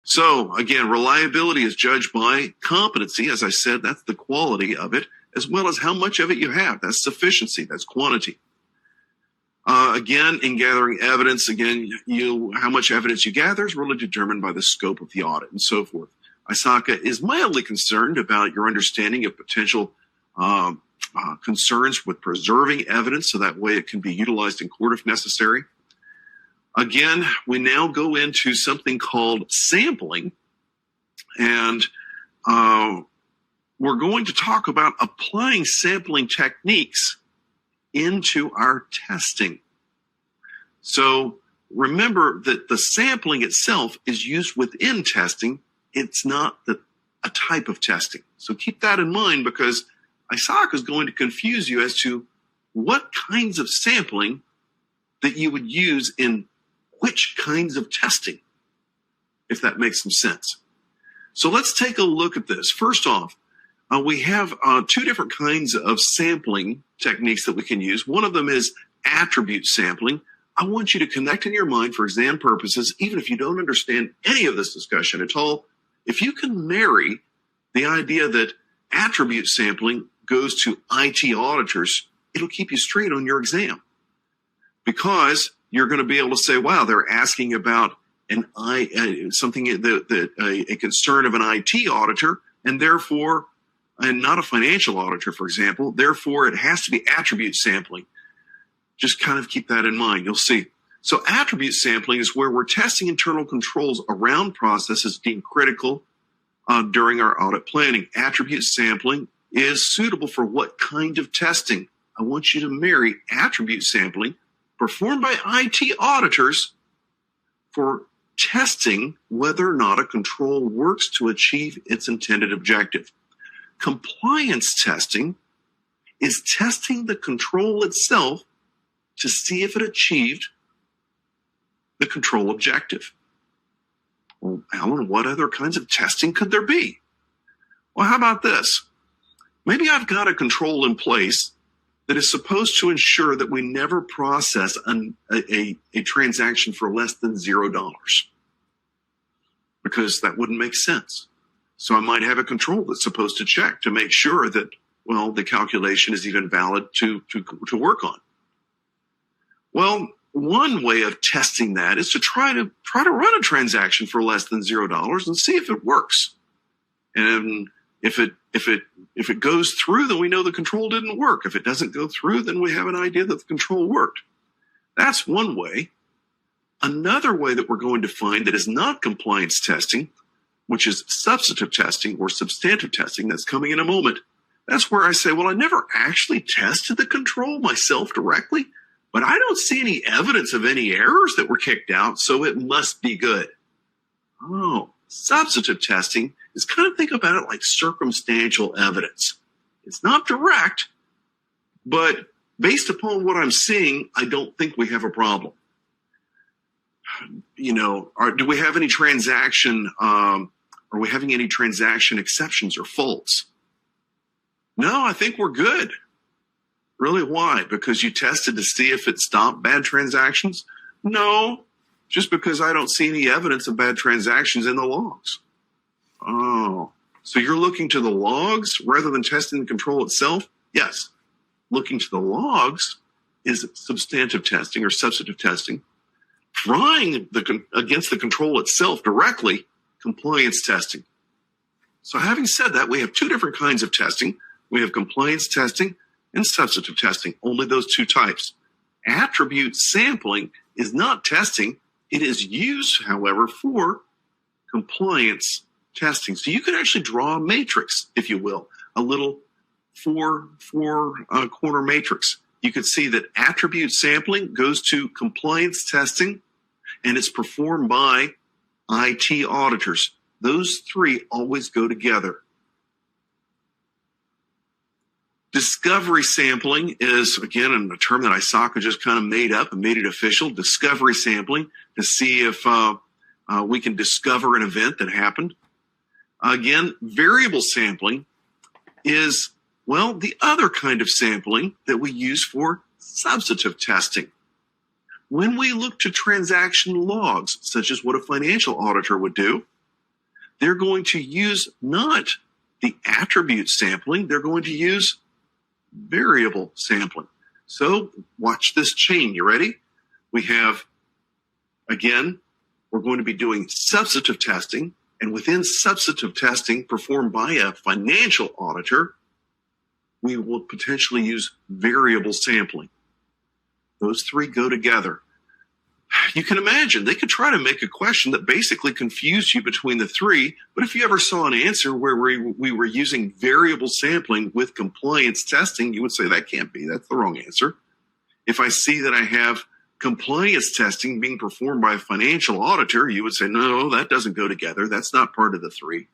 So again, reliability is judged by competency. As I said, that's the quality of it, as well as how much of it you have. That's sufficiency, that's quantity. Again, in gathering evidence, how much evidence you gather is really determined by the scope of the audit and so forth. ISACA is mildly concerned about your understanding of potential concerns with preserving evidence, so that way it can be utilized in court if necessary. Again, we now go into something called sampling, and we're going to talk about applying sampling techniques into our testing. So remember that the sampling itself is used within testing. It's not a type of testing. So keep that in mind, because ISACA is going to confuse you as to what kinds of sampling that you would use in which kinds of testing, if that makes some sense. So let's take a look at this. First off, we have two different kinds of sampling techniques that we can use. One of them is attribute sampling. I want you to connect in your mind for exam purposes, even if you don't understand any of this discussion at all. If you can marry the idea that attribute sampling goes to IT auditors, it'll keep you straight on your exam, because you're going to be able to say, wow, they're asking about something a concern of an IT auditor, and therefore, and not a financial auditor, for example, therefore it has to be attribute sampling. Just kind of keep that in mind. You'll see. So attribute sampling is where we're testing internal controls around processes deemed critical during our audit planning. Attribute sampling is suitable for what kind of testing? I want you to marry attribute sampling performed by IT auditors for testing whether or not a control works to achieve its intended objective. Compliance testing is testing the control itself to see if it achieved the control objective. Well, Alan, what other kinds of testing could there be? Well, how about this? Maybe I've got a control in place that is supposed to ensure that we never process a transaction for less than $0, because that wouldn't make sense. So I might have a control that's supposed to check to make sure that, well, the calculation is even valid to work on. Well, one way of testing that is to try to run a transaction for less than $0 and see if it works. And if it goes through, then we know the control didn't work. If it doesn't go through, then we have an idea that the control worked. That's one way. Another way that we're going to find that is not compliance testing, which is substantive testing or substantive testing, that's coming in a moment. That's where I say, well, I never actually tested the control myself directly, but I don't see any evidence of any errors that were kicked out, so it must be good. Oh, substantive testing is kind of, think about it like circumstantial evidence. It's not direct, but based upon what I'm seeing, I don't think we have a problem. You know, do we have any transaction, are we having any transaction exceptions or faults? No, I think we're good. Really, why? Because you tested to see if it stopped bad transactions? No, just because I don't see any evidence of bad transactions in the logs. Oh, so you're looking to the logs rather than testing the control itself? Yes. Looking to the logs is substantive testing or substantive testing. Trying against the control itself directly, compliance testing. So having said that, we have two different kinds of testing. We have compliance testing and substantive testing, only those two types. Attribute sampling is not testing. It is used, however, for compliance testing. So you could actually draw a matrix, if you will, a little four-corner matrix. You could see that attribute sampling goes to compliance testing, and it's performed by IT auditors. Those three always go together. Discovery sampling is, again, a term that ISACA just kind of made up and made it official. Discovery sampling to see if we can discover an event that happened. Again, variable sampling is, well, the other kind of sampling that we use for substantive testing. When we look to transaction logs, such as what a financial auditor would do, they're going to use not the attribute sampling, they're going to use variable sampling. So watch this chain. You ready? We have, again, we're going to be doing substantive testing, and within substantive testing performed by a financial auditor, we will potentially use variable sampling. Those three go together. You can imagine they could try to make a question that basically confused you between the three, but if you ever saw an answer where we were using variable sampling with compliance testing, you would say that can't be, that's the wrong answer. If I see that I have compliance testing being performed by a financial auditor, you would say, no, that doesn't go together, that's not part of the three.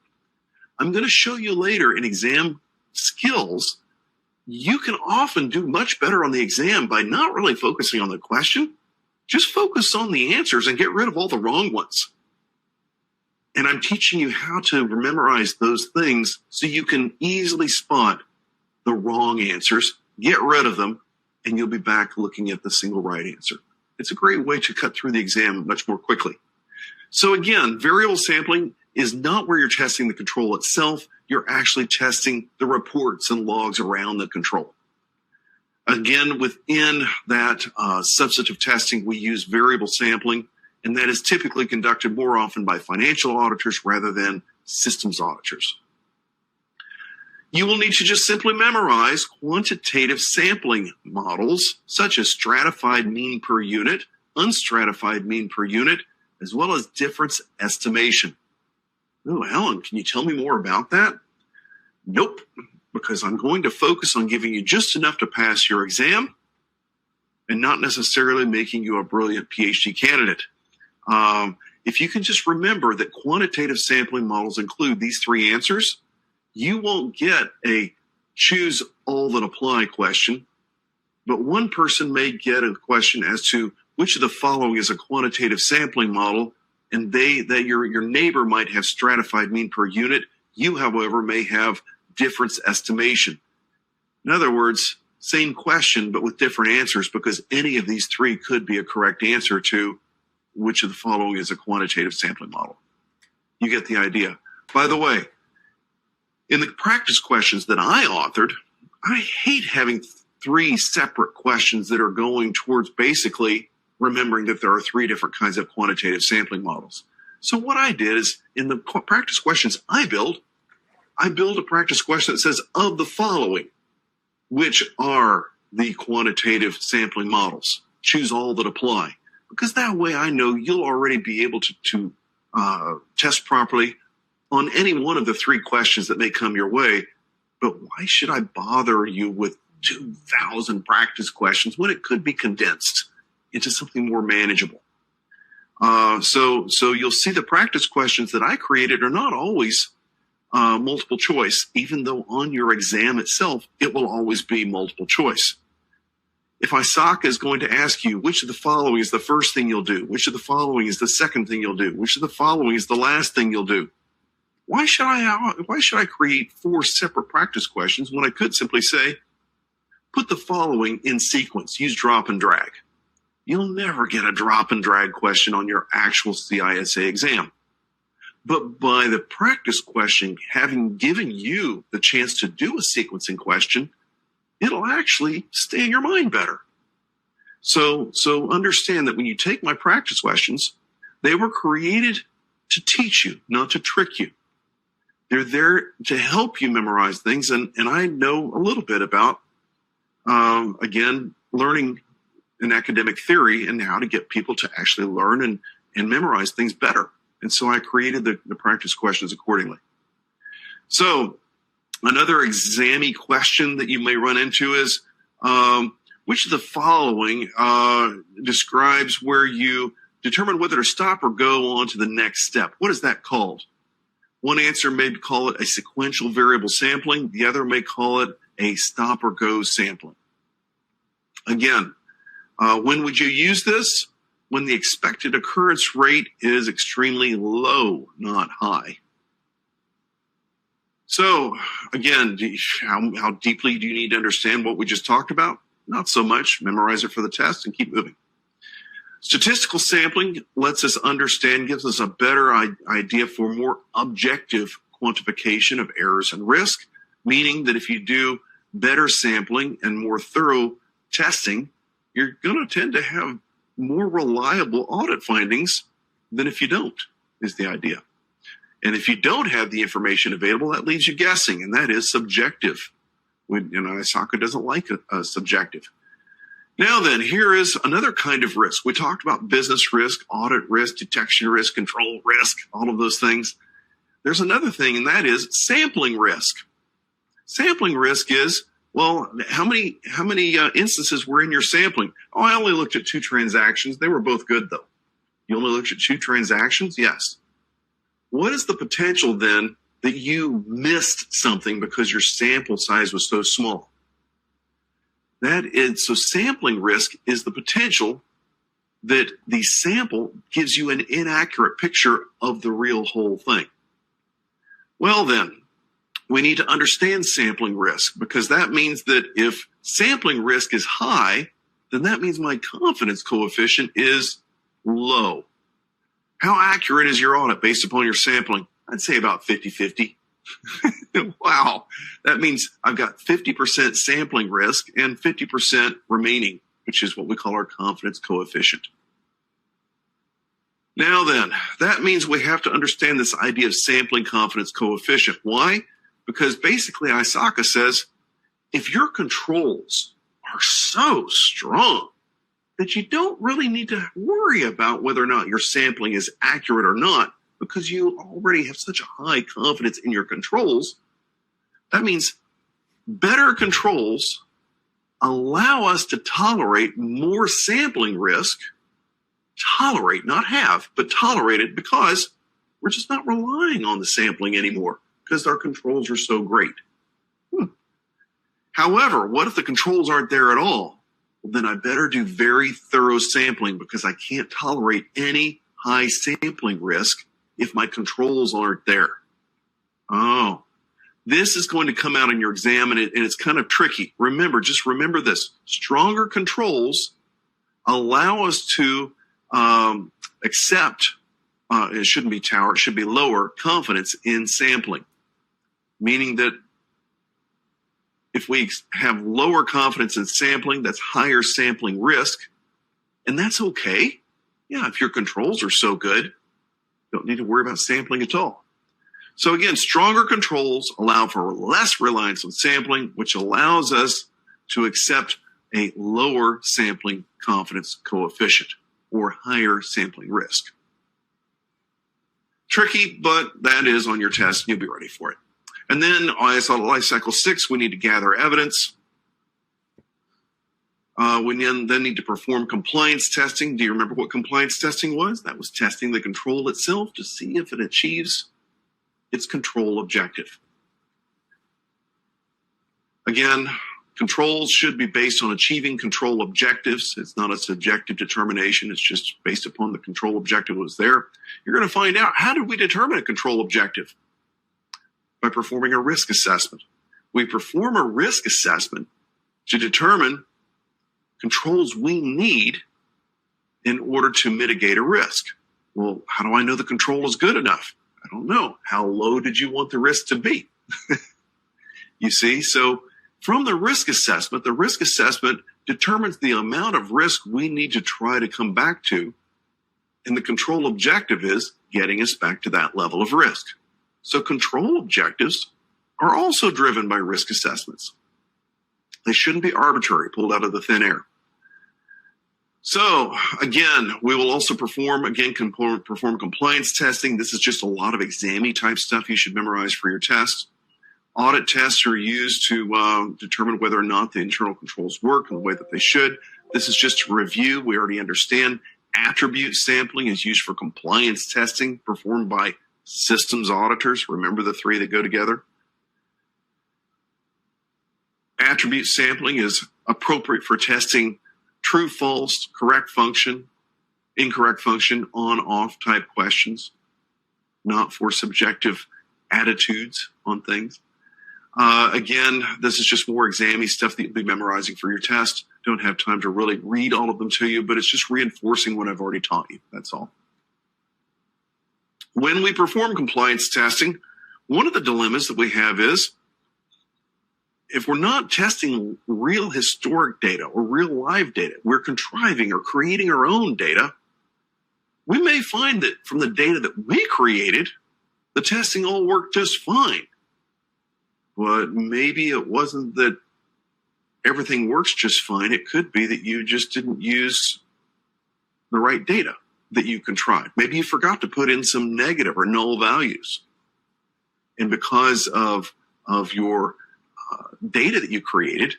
I'm going to show you later in exam skills, you can often do much better on the exam by not really focusing on the question. Just focus on the answers and get rid of all the wrong ones. And I'm teaching you how to memorize those things so you can easily spot the wrong answers, get rid of them, and you'll be back looking at the single right answer. It's a great way to cut through the exam much more quickly. So again, variable sampling is not where you're testing the control itself. You're actually testing the reports and logs around the control. Again, within that substantive testing, we use variable sampling, and that is typically conducted more often by financial auditors rather than systems auditors. You will need to just simply memorize quantitative sampling models, such as stratified mean per unit, unstratified mean per unit, as well as difference estimation. Oh, Helen, can you tell me more about that? Nope. Because I'm going to focus on giving you just enough to pass your exam and not necessarily making you a brilliant PhD candidate. If you can just remember that quantitative sampling models include these three answers, you won't get a choose all that apply question, but one person may get a question as to which of the following is a quantitative sampling model, and your neighbor might have stratified mean per unit. You, however, may have difference estimation. In other words, same question, but with different answers, because any of these three could be a correct answer to which of the following is a quantitative sampling model. You get the idea. By the way, in the practice questions that I authored, I hate having three separate questions that are going towards basically remembering that there are three different kinds of quantitative sampling models. So what I did is, in the practice questions I build a practice question that says, of the following, which are the quantitative sampling models? Choose all that apply. Because that way I know you'll already be able to test properly on any one of the three questions that may come your way. But why should I bother you with 2,000 practice questions when it could be condensed into something more manageable? So you'll see the practice questions that I created are not always multiple choice, even though on your exam itself, it will always be multiple choice. If ISACA is going to ask you, which of the following is the first thing you'll do? Which of the following is the second thing you'll do? Which of the following is the last thing you'll do? Why should I create four separate practice questions when I could simply say, put the following in sequence, use drop and drag? You'll never get a drop and drag question on your actual CISA exam. But by the practice question having given you the chance to do a sequencing question, it'll actually stay in your mind better. So understand that when you take my practice questions, they were created to teach you, not to trick you. They're there to help you memorize things. And I know a little bit about, again, learning an academic theory and how to get people to actually learn and memorize things better. And so I created the practice questions accordingly. So another exam-y question that you may run into is, which of the following describes where you determine whether to stop or go on to the next step? What is that called? One answer may call it a sequential variable sampling. The other may call it a stop or go sampling. Again, when would you use this? When the expected occurrence rate is extremely low, not high. So again, how deeply do you need to understand what we just talked about? Not so much. Memorize it for the test and keep moving. Statistical sampling lets us understand, gives us a better idea for more objective quantification of errors and risk, meaning that if you do better sampling and more thorough testing, you're going to tend to have more reliable audit findings than if you don't, is the idea. And if you don't have the information available, that leaves you guessing, and that is subjective. ISACA doesn't like a subjective. Now then, here is another kind of risk. We talked about business risk, audit risk, detection risk, control risk, all of those things. There's another thing, and that is sampling risk. Sampling risk is, well, how many instances were in your sampling? Oh, I only looked at 2 transactions. They were both good, though. You only looked at 2 transactions? Yes. What is the potential then that you missed something because your sample size was so small? So sampling risk is the potential that the sample gives you an inaccurate picture of the real whole thing. Well then, we need to understand sampling risk, because that means that if sampling risk is high, then that means my confidence coefficient is low. How accurate is your audit based upon your sampling? I'd say about 50-50. Wow. That means I've got 50% sampling risk and 50% remaining, which is what we call our confidence coefficient. Now then, that means we have to understand this idea of sampling confidence coefficient. Why? Because basically ISACA says if your controls are so strong that you don't really need to worry about whether or not your sampling is accurate or not, because you already have such a high confidence in your controls, that means better controls allow us to tolerate more sampling risk. Tolerate, not have, but tolerate it, because we're just not relying on the sampling anymore because our controls are so great. However, what if the controls aren't there at all? Well, then I better do very thorough sampling, because I can't tolerate any high sampling risk if my controls aren't there. Oh, this is going to come out in your exam, and it's kind of tricky. Just remember this. Stronger controls allow us to accept, it shouldn't be tower, it should be lower confidence in sampling. Meaning that if we have lower confidence in sampling, that's higher sampling risk, and that's okay. Yeah, if your controls are so good, you don't need to worry about sampling at all. So again, stronger controls allow for less reliance on sampling, which allows us to accept a lower sampling confidence coefficient or higher sampling risk. Tricky, but that is on your test, and you'll be ready for it. And then ISO Life Cycle 6, we need to gather evidence. We then need to perform compliance testing. Do you remember what compliance testing was? That was testing the control itself to see if it achieves its control objective. Again, controls should be based on achieving control objectives. It's not a subjective determination. It's just based upon the control objective that was there. You're going to find out, how did we determine a control objective? By performing a risk assessment. We perform a risk assessment to determine controls we need in order to mitigate a risk. Well, how do I know the control is good enough? I don't know. How low did you want the risk to be? You see, so from the risk assessment determines the amount of risk we need to try to come back to, and the control objective is getting us back to that level of risk. So control objectives are also driven by risk assessments. They shouldn't be arbitrary, pulled out of the thin air. So again, we will also perform compliance testing. This is just a lot of exam-y type stuff you should memorize for your test. Audit tests are used to determine whether or not the internal controls work in the way that they should. This is just a review. We already understand. Attribute sampling is used for compliance testing performed by systems auditors. Remember the 3 that go together? Attribute sampling is appropriate for testing true, false, correct function, incorrect function, on, off type questions, not for subjective attitudes on things. Again, this is just more exam-y stuff that you'll be memorizing for your test. don't have time to really read all of them to you, but it's just reinforcing what I've already taught you. That's all. When we perform compliance testing, one of the dilemmas that we have is if we're not testing real historic data or real live data, we're contriving or creating our own data, we may find that from the data that we created, the testing all worked just fine. But maybe it wasn't that everything works just fine. It could be that you just didn't use the right data that you contrived. Maybe you forgot to put in some negative or null values. And because of your data that you created,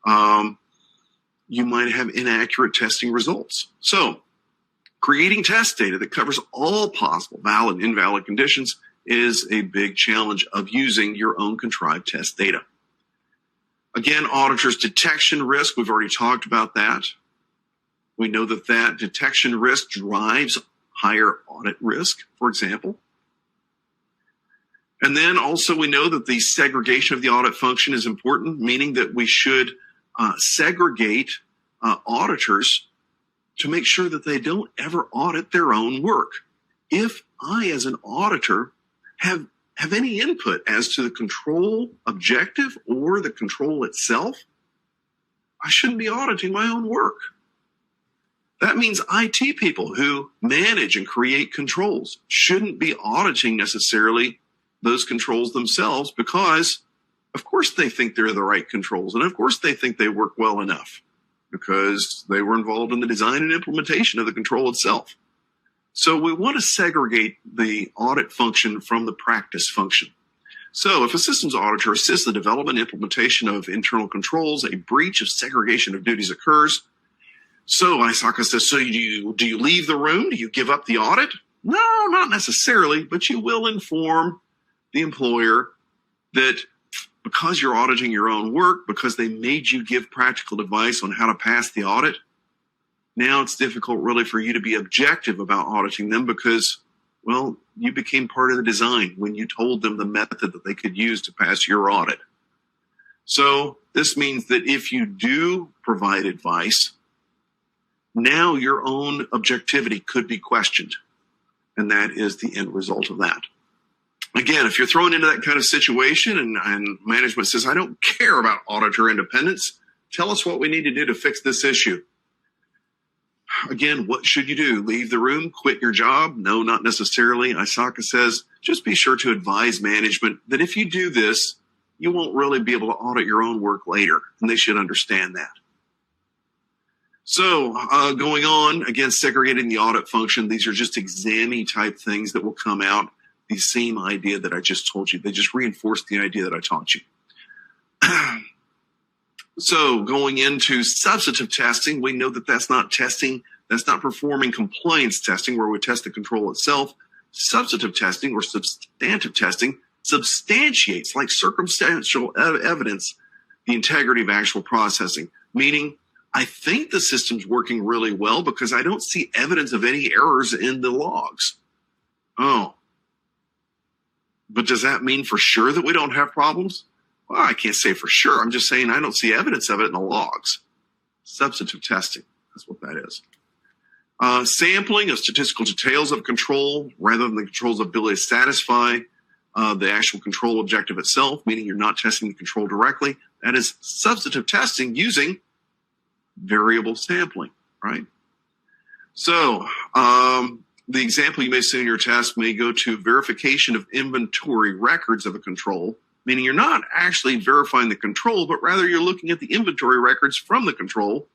you might have inaccurate testing results. So creating test data that covers all possible valid and invalid conditions is a big challenge of using your own contrived test data. Again, auditors' detection risk, we've already talked about that. We know that detection risk drives higher audit risk, for example. And then also we know that the segregation of the audit function is important, meaning that we should segregate auditors to make sure that they don't ever audit their own work. If I, as an auditor, have any input as to the control objective or the control itself, I shouldn't be auditing my own work. That means IT people who manage and create controls shouldn't be auditing necessarily those controls themselves because, of course, they think they're the right controls. And of course, they think they work well enough because they were involved in the design and implementation of the control itself. So we want to segregate the audit function from the practice function. So if a systems auditor assists the development and implementation of internal controls, a breach of segregation of duties occurs. So ISACA says, so do you leave the room? Do you give up the audit? No, not necessarily, but you will inform the employer that because you're auditing your own work, because they made you give practical advice on how to pass the audit, now it's difficult really for you to be objective about auditing them because, well, you became part of the design when you told them the method that they could use to pass your audit. So this means that if you do provide advice, now your own objectivity could be questioned. And that is the end result of that. Again, if you're thrown into that kind of situation and management says, I don't care about auditor independence, tell us what we need to do to fix this issue. Again, what should you do? Leave the room? Quit your job? No, not necessarily. ISACA says, just be sure to advise management that if you do this, you won't really be able to audit your own work later, and they should understand that. So going on, again, segregating the audit function, these are just exam-y type things that will come out. The same idea that I just told you. They just reinforce the idea that I taught you. So going into substantive testing, we know that that's not testing, that's not performing compliance testing where we test the control itself. Substantive testing or substantive testing substantiates, like circumstantial evidence, the integrity of actual processing, meaning I think the system's working really well because I don't see evidence of any errors in the logs. Oh, but does that mean for sure that we don't have problems? Well, I can't say for sure. I'm just saying I don't see evidence of it in the logs. Substantive testing, that's what that is. Sampling of statistical details of control rather than the control's ability to satisfy the actual control objective itself, meaning you're not testing the control directly. That is substantive testing using variable sampling, right? So the example you may see in your test may go to verification of inventory records of a control, meaning you're not actually verifying the control, but rather you're looking at the inventory records from the control.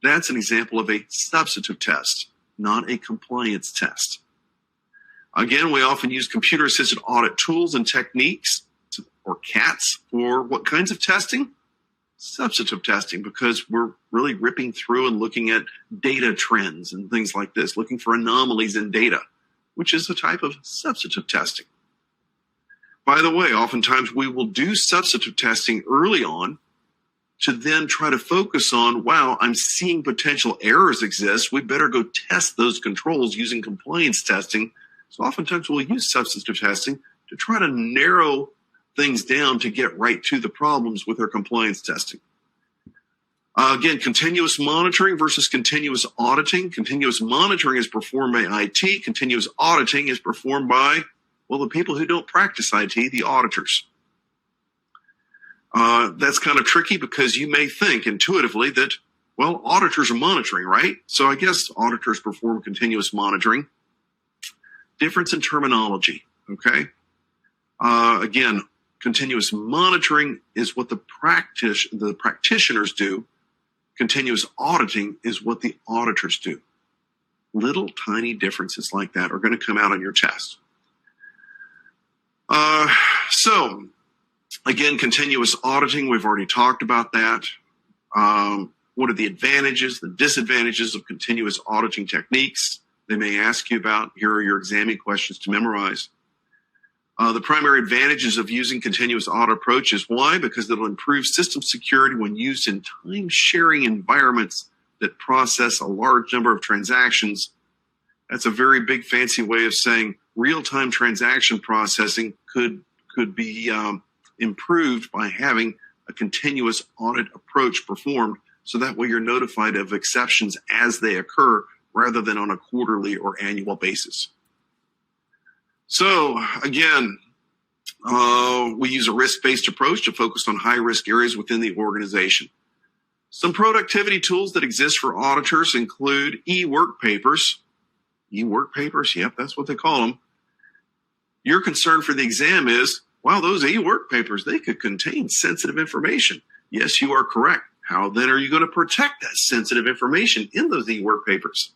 That's an example of a substantive test, not a compliance test. Again, we often use computer-assisted audit tools and techniques, or CATs, for what kinds of testing? Substantive testing, because we're really ripping through and looking at data trends and things like this, looking for anomalies in data, which is a type of substantive testing. By the way, oftentimes we will do substantive testing early on to then try to focus on, wow, I'm seeing potential errors exist. We better go test those controls using compliance testing. So oftentimes we'll use substantive testing to try to narrow things down to get right to the problems with our compliance testing. Again, continuous monitoring versus continuous auditing. Continuous monitoring is performed by IT. Continuous auditing is performed by, well, the people who don't practice IT, the auditors. That's kind of tricky because you may think intuitively that, well, auditors are monitoring, right? So I guess auditors perform continuous monitoring. Difference in terminology, okay? Again, continuous monitoring is what the practitioners do. Continuous auditing is what the auditors do. Little tiny differences like that are going to come out on your test. So, again, continuous auditing, we've already talked about that. What are the advantages, the disadvantages of continuous auditing techniques? They may ask you about. Here are your examining questions to memorize. The primary advantages of using continuous audit approach is why? Because it'll improve system security when used in time-sharing environments that process a large number of transactions. That's a very big fancy way of saying real-time transaction processing could be improved by having a continuous audit approach performed, so that way you're notified of exceptions as they occur rather than on a quarterly or annual basis. So again, we use a risk-based approach to focus on high-risk areas within the organization. Some productivity tools that exist for auditors include e-work papers. E-work papers, yep, that's what they call them. Your concern for the exam is, wow, those e-work papers, they could contain sensitive information. Yes, you are correct. How then are you going to protect that sensitive information in those e-work papers?